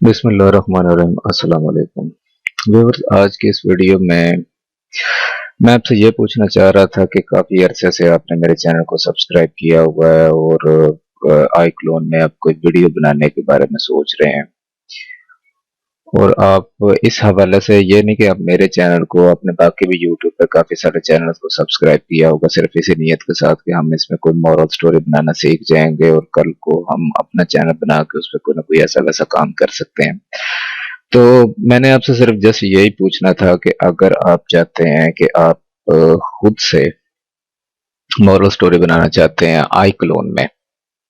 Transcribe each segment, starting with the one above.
बिस्मिल्लाहिर्रहमानिर्रहीम। अस्सलाम वालेकुम व्यूअर्स। आज की इस वीडियो में मैं आपसे ये पूछना चाह रहा था कि काफ़ी अरसे से आपने मेरे चैनल को सब्सक्राइब किया हुआ है और आई क्लोन में आप कोई वीडियो बनाने के बारे में सोच रहे हैं, और आप इस हवाले से ये नहीं कि आप मेरे चैनल को, आपने बाकी भी यूट्यूब पे काफ़ी सारे चैनल को सब्सक्राइब किया होगा सिर्फ इसी नीयत के साथ कि हम इसमें कोई मॉरल स्टोरी बनाना सीख जाएंगे और कल को हम अपना चैनल बना के उस पर कोई ना कोई ऐसा वैसा काम कर सकते हैं। तो मैंने आपसे सिर्फ जस्ट यही पूछना था कि अगर आप चाहते हैं कि आप खुद से मॉरल स्टोरी बनाना चाहते हैं आई क्लोन में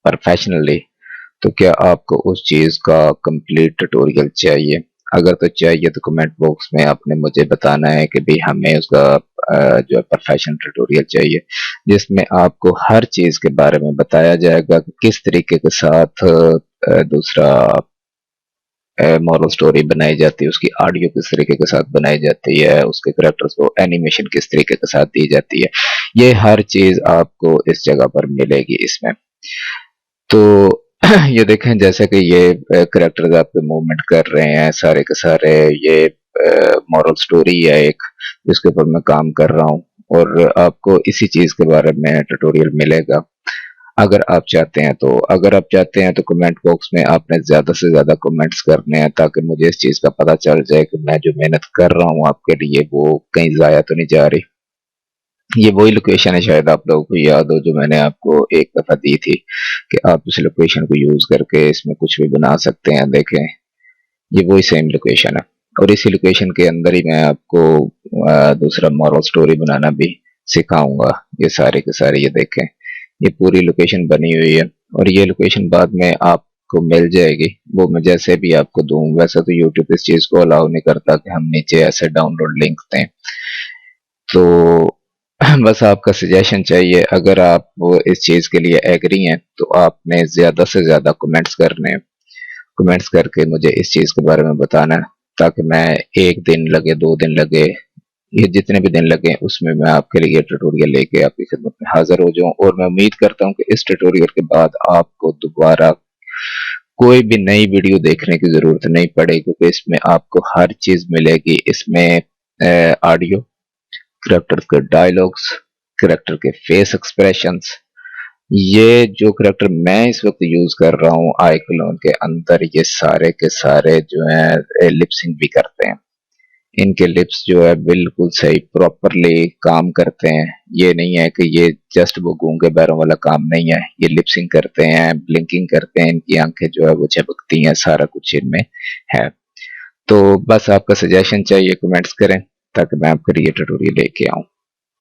प्रोफेशनली, तो क्या आपको उस चीज का कंप्लीट ट्यूटोरियल चाहिए? अगर तो चाहिए तो कमेंट बॉक्स में आपने मुझे बताना है कि भाई हमें उसका जो है प्रोफेशनल ट्यूटोरियल चाहिए, जिसमें आपको हर चीज के बारे में बताया जाएगा कि किस तरीके के साथ दूसरा मॉरल स्टोरी बनाई जाती है, उसकी ऑडियो किस तरीके के साथ बनाई जाती है, उसके करेक्टर्स को एनिमेशन किस तरीके के साथ दी जाती है। ये हर चीज आपको इस जगह पर मिलेगी इसमें। तो ये देखें, जैसे कि ये करेक्टर्स आपके मूवमेंट कर रहे हैं सारे के सारे, ये मॉरल स्टोरी है एक जिसके ऊपर मैं काम कर रहा हूँ, और आपको इसी चीज के बारे में ट्यूटोरियल मिलेगा अगर आप चाहते हैं तो। अगर आप चाहते हैं तो कमेंट बॉक्स में आपने ज्यादा से ज्यादा कमेंट्स करने हैं ताकि मुझे इस चीज का पता चल जाए कि मैं जो मेहनत कर रहा हूँ आपके लिए वो कहीं जाया तो नहीं जा रही। ये वही लोकेशन है, शायद आप लोगों को याद हो, जो मैंने आपको एक दफा दी थी कि आप उस लोकेशन को यूज करके इसमें कुछ भी बना सकते हैं। देखें, ये वही सेम लोकेशन है, और इसी लोकेशन के अंदर ही मैं आपको दूसरा मॉरल स्टोरी बनाना भी सिखाऊंगा। ये सारे के सारे, ये देखें, ये पूरी लोकेशन बनी हुई है, और ये लोकेशन बाद में आपको मिल जाएगी। वो मैं जैसे भी आपको दूं, वैसे तो यूट्यूब इस चीज को अलाउ नहीं करता कि हम नीचे ऐसे डाउनलोड लिंक दें। तो बस आपका सजेशन चाहिए। अगर आप वो इस चीज के लिए एग्री हैं तो आपने ज्यादा से ज्यादा कमेंट्स करने हैं। कमेंट्स करके मुझे इस चीज के बारे में बताना है, ताकि मैं एक दिन लगे, दो दिन लगे, ये जितने भी दिन लगे, उसमें मैं आपके लिए ट्यूटोरियल लेके आपकी खिदमत में हाजिर हो जाऊं। और मैं उम्मीद करता हूं कि इस ट्यूटोरियल के बाद आपको दोबारा कोई भी नई वीडियो देखने की जरूरत नहीं पड़ेगी, क्योंकि इसमें आपको हर चीज मिलेगी। इसमें ऑडियो, करेक्टर के डायलॉग्स, करेक्टर के फेस एक्सप्रेशंस, ये जो करेक्टर मैं इस वक्त यूज कर रहा हूँ आई क्लोन के अंदर, ये सारे के सारे जो है लिपसिंग भी करते हैं। इनके लिप्स जो है बिल्कुल सही प्रॉपरली काम करते हैं। ये नहीं है कि ये जस्ट वो गूंगे बैरों वाला काम नहीं है, ये लिपसिंग करते हैं, ब्लिंकिंग करते हैं, इनकी आंखें जो है वो झपकती हैं, सारा कुछ इनमें है। तो बस आपका सजेशन चाहिए, कमेंट्स करें ताकि मैं आपके लिए ट्यूटोरियल लेके आऊँ।